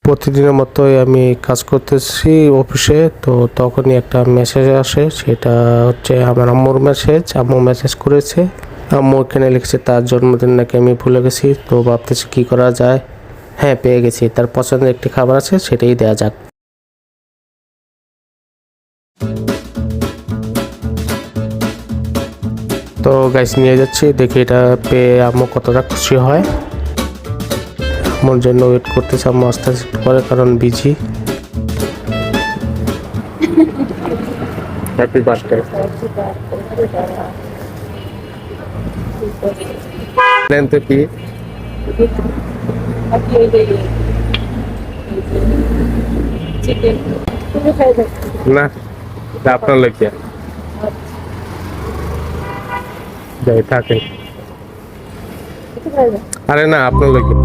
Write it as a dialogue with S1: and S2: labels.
S1: প্রতিদিনের মতোই আমি কাজ করতেছি অফিসে, তো তখনই একটা মেসেজ আসে। সেটা হচ্ছে আমার আম্মুর মেসেজ। আম্মু মেসেজ করেছে, আম্মু এখানে লিখছে তার জন্মদিন নাকি আমি ভুলে গেছি। তো ভাবতেছি কি করা যায়। হ্যাঁ, পেয়ে গেছি, তার পছন্দের একটি খাবার আছে, সেটাই দেওয়া যাক। তো গাইস নিয়ে যাচ্ছি, দেখি এটা পেয়ে আম্মু কতটা খুশি হয়। আম্মুর জন্য ওয়েট করতেছে, আম্মু আস্তে আস্তে করে কারণ বিজি। Happy birthday. নেন তো কি না, এটা আপনার লোকিয়া যাই থাকেন। আরে না, আপনার লোকিয়া।